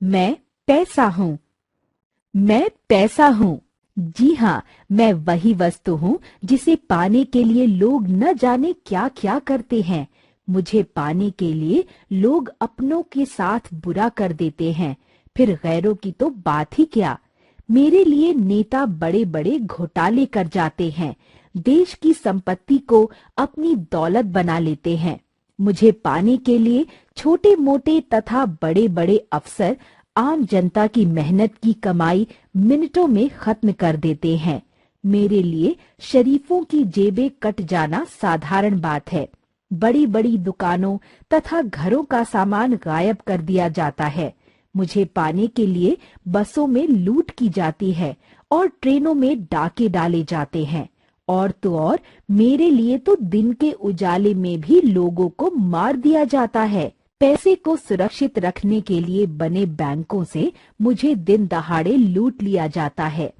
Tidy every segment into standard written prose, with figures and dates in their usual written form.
मैं पैसा हूँ। मैं पैसा हूँ। जी हाँ, मैं वही वस्तु हूँ जिसे पाने के लिए लोग न जाने क्या क्या करते हैं। मुझे पाने के लिए लोग अपनों के साथ बुरा कर देते हैं, फिर गैरों की तो बात ही क्या। मेरे लिए नेता बड़े बड़े घोटाले कर जाते हैं, देश की संपत्ति को अपनी दौलत बना लेते हैं। मुझे पाने के लिए छोटे मोटे तथा बड़े बड़े अफसर आम जनता की मेहनत की कमाई मिनटों में खत्म कर देते हैं। मेरे लिए शरीफों की जेबें कट जाना साधारण बात है। बड़ी बड़ी दुकानों तथा घरों का सामान गायब कर दिया जाता है। मुझे पाने के लिए बसों में लूट की जाती है और ट्रेनों में डाके डाले जाते हैं। और तो और मेरे लिए तो दिन के उजाले में भी लोगों को मार दिया जाता है। पैसे को सुरक्षित रखने के लिए बने बैंकों से मुझे दिन दहाड़े लूट लिया जाता है।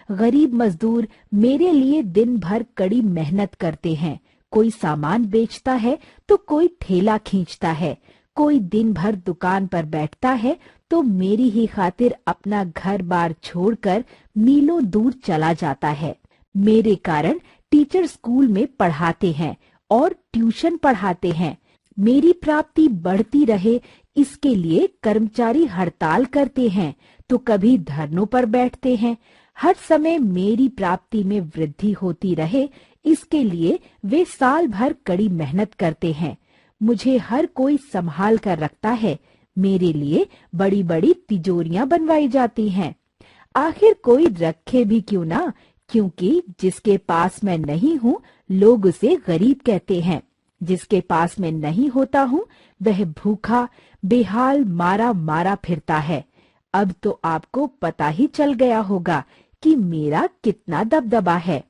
गरीब मजदूर मेरे लिए दिन भर कड़ी मेहनत करते हैं। कोई सामान बेचता है तो कोई ठेला खींचता है, कोई दिन भर दुकान पर बैठता है तो मेरी ही खातिर अपना घर बार छोड़कर मीलों दूर चला जाता है। मेरे कारण टीचर स्कूल में पढ़ाते हैं और ट्यूशन पढ़ाते हैं। मेरी प्राप्ति बढ़ती रहे इसके लिए कर्मचारी हड़ताल करते हैं तो कभी धरनों पर बैठते हैं। हर समय मेरी प्राप्ति में वृद्धि होती रहे इसके लिए वे साल भर कड़ी मेहनत करते हैं। मुझे हर कोई संभाल कर रखता है। मेरे लिए बड़ी बड़ी तिजोरियां बनवाई जाती हैं। आखिर कोई रखे भी क्यों ना, क्योंकि जिसके पास मैं नहीं हूँ लोग उसे गरीब कहते हैं। जिसके पास मैं नहीं होता हूँ वह भूखा बेहाल मारा मारा फिरता है। अब तो आपको पता ही चल गया होगा कि मेरा कितना दबदबा है।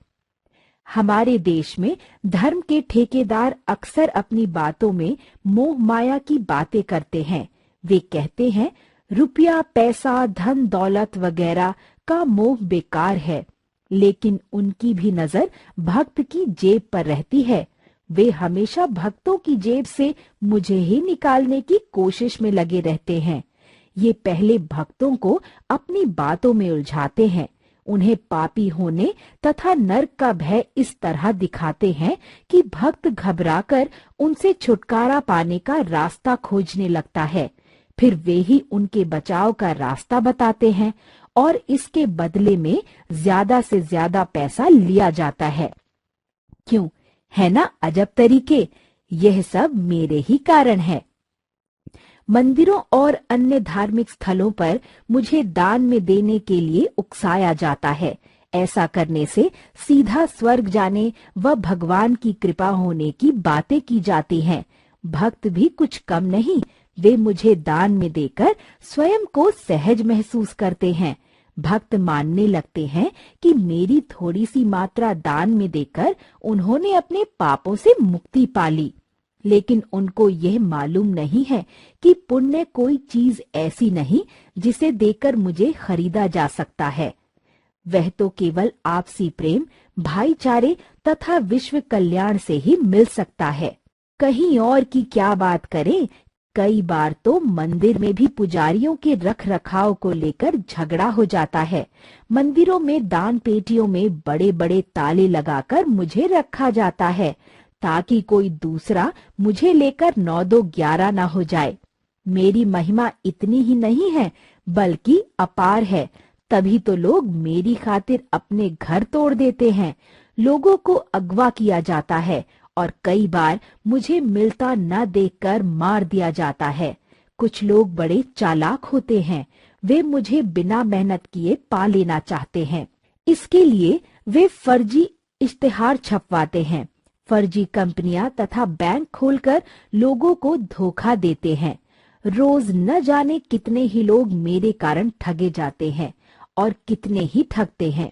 हमारे देश में धर्म के ठेकेदार अक्सर अपनी बातों में मोह माया की बातें करते हैं। वे कहते हैं रुपया पैसा धन दौलत वगैरह का मोह बेकार है, लेकिन उनकी भी नजर भक्त की जेब पर रहती है। वे हमेशा भक्तों की जेब से मुझे ही निकालने की कोशिश में लगे रहते हैं। ये पहले भक्तों को अपनी बातों में उलझाते हैं, उन्हें पापी होने तथा नरक का भय इस तरह दिखाते हैं कि भक्त घबराकर उनसे छुटकारा पाने का रास्ता खोजने लगता है। फिर वे ही उनके बचाव का रास्ता बताते हैं और इसके बदले में ज्यादा से ज्यादा पैसा लिया जाता है। क्यों, है ना अजब तरीके? यह सब मेरे ही कारण है। मंदिरों और अन्य धार्मिक स्थलों पर मुझे दान में देने के लिए उकसाया जाता है। ऐसा करने से सीधा स्वर्ग जाने व भगवान की कृपा होने की बातें की जाती हैं। भक्त भी कुछ कम नहीं, वे मुझे दान में देकर स्वयं को सहज महसूस करते हैं। भक्त मानने लगते हैं कि मेरी थोड़ी सी मात्रा दान में देकर उन्होंने अपने पापों से मुक्ति पा ली। लेकिन उनको यह मालूम नहीं है कि पुण्य कोई चीज ऐसी नहीं जिसे देकर मुझे खरीदा जा सकता है। वह तो केवल आपसी प्रेम, भाईचारे तथा विश्व कल्याण से ही मिल सकता है। कहीं और की क्या बात करें, कई बार तो मंदिर में भी पुजारियों के रख रखाव को लेकर झगड़ा हो जाता है। मंदिरों में दान पेटियों में बड़े बड़े ताले लगाकर मुझे रखा जाता है ताकि कोई दूसरा मुझे लेकर 9-2-11 ना हो जाए। मेरी महिमा इतनी ही नहीं है बल्कि अपार है, तभी तो लोग मेरी खातिर अपने घर तोड़ देते हैं। लोगों को अगवा किया जाता है और कई बार मुझे मिलता न देखकर मार दिया जाता है। कुछ लोग बड़े चालाक होते हैं, वे मुझे बिना मेहनत किए पा लेना चाहते हैं। इसके लिए वे फर्जी इश्तिहार छपवाते हैं, फर्जी कंपनियां तथा बैंक खोलकर लोगों को धोखा देते हैं। रोज न जाने कितने ही लोग मेरे कारण ठगे जाते हैं और कितने ही ठगते हैं।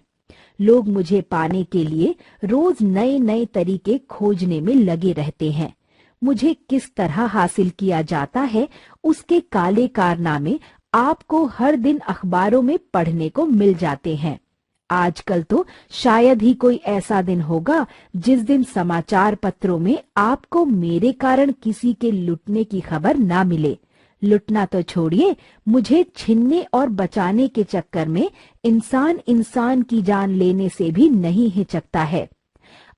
लोग मुझे पाने के लिए रोज नए नए तरीके खोजने में लगे रहते हैं। मुझे किस तरह हासिल किया जाता है उसके काले कारनामे आपको हर दिन अखबारों में पढ़ने को मिल जाते हैं। आजकल तो शायद ही कोई ऐसा दिन होगा जिस दिन समाचार पत्रों में आपको मेरे कारण किसी के लुटने की खबर ना मिले। लुटना तो छोड़िए, मुझे छीनने और बचाने के चक्कर में इंसान इंसान की जान लेने से भी नहीं हिचकता है।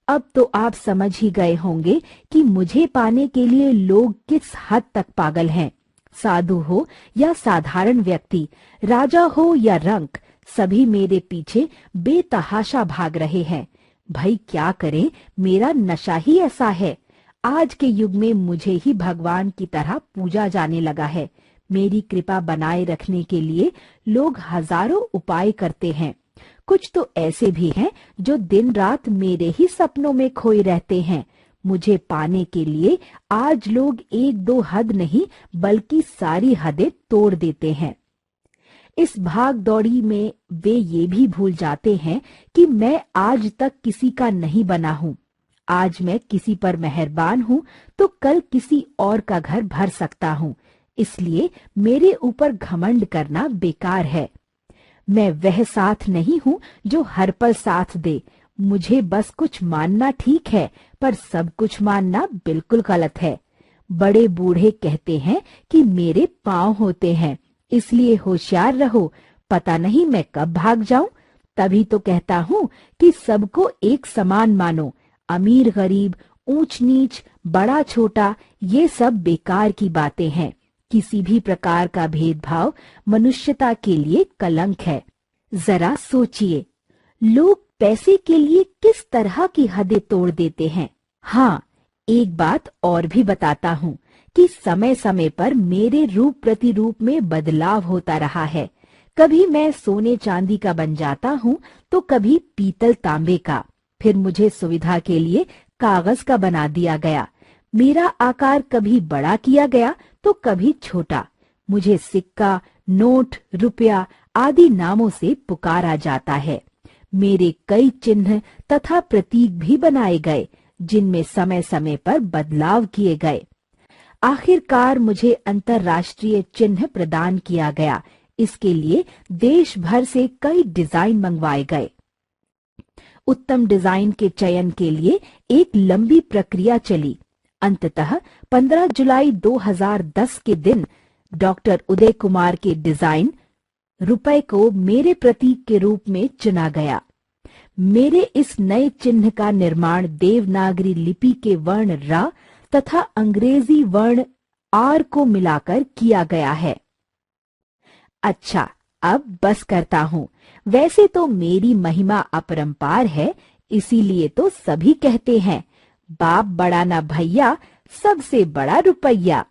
अब तो आप समझ ही गए होंगे कि मुझे पाने के लिए लोग किस हद तक पागल हैं। साधु हो या साधारण व्यक्ति, राजा हो या रंक, सभी मेरे पीछे बेतहाशा भाग रहे हैं। भाई क्या करें, मेरा नशा ही ऐसा है। आज के युग में मुझे ही भगवान की तरह पूजा जाने लगा है। मेरी कृपा बनाए रखने के लिए लोग हजारों उपाय करते हैं। कुछ तो ऐसे भी हैं जो दिन रात मेरे ही सपनों में खोए रहते हैं। मुझे पाने के लिए आज लोग एक दो हद नहीं बल्कि सारी हदें तोड़ देते हैं। इस भाग दौड़ी में वे ये भी भूल जाते हैं कि मैं आज तक किसी का नहीं बना हूँ। आज मैं किसी पर मेहरबान हूँ तो कल किसी और का घर भर सकता हूँ। इसलिए मेरे ऊपर घमंड करना बेकार है। मैं वह साथ नहीं हूँ जो हर पल साथ दे। मुझे बस कुछ मानना ठीक है, पर सब कुछ मानना बिल्कुल गलत है। बड़े बूढ़े कहते हैं कि मेरे पाँव होते हैं, इसलिए होशियार रहो, पता नहीं मैं कब भाग जाऊं। तभी तो कहता हूँ कि सबको एक समान मानो। अमीर गरीब, ऊंच नीच, बड़ा छोटा, ये सब बेकार की बातें हैं। किसी भी प्रकार का भेदभाव मनुष्यता के लिए कलंक है। जरा सोचिए, लोग पैसे के लिए किस तरह की हदें तोड़ देते हैं। हाँ, एक बात और भी बताता हूँ कि समय समय पर मेरे रूप प्रतिरूप में बदलाव होता रहा है। कभी मैं सोने चांदी का बन जाता हूँ तो कभी पीतल तांबे का, फिर मुझे सुविधा के लिए कागज का बना दिया गया। मेरा आकार कभी बड़ा किया गया तो कभी छोटा। मुझे सिक्का, नोट, रुपया आदि नामों से पुकारा जाता है। मेरे कई चिन्ह तथा प्रतीक भी बनाए गए, जिनमें समय समय पर बदलाव किए गए। आखिरकार मुझे अंतर्राष्ट्रीय चिन्ह प्रदान किया गया। इसके लिए देश भर से कई डिजाइन मंगवाए गए। उत्तम डिजाइन के चयन के लिए एक लंबी प्रक्रिया चली। अंततः 15 जुलाई 2010 के दिन डॉक्टर उदय कुमार के डिजाइन रुपए को मेरे प्रतीक के रूप में चुना गया। मेरे इस नए चिन्ह का निर्माण देवनागरी लिपि के वर्ण र तथा अंग्रेजी वर्ण आर को मिलाकर किया गया है। अच्छा, अब बस करता हूँ। वैसे तो मेरी महिमा अपरंपार है, इसीलिए तो सभी कहते हैं, बाप बड़ा ना भैया, सबसे बड़ा रुपया।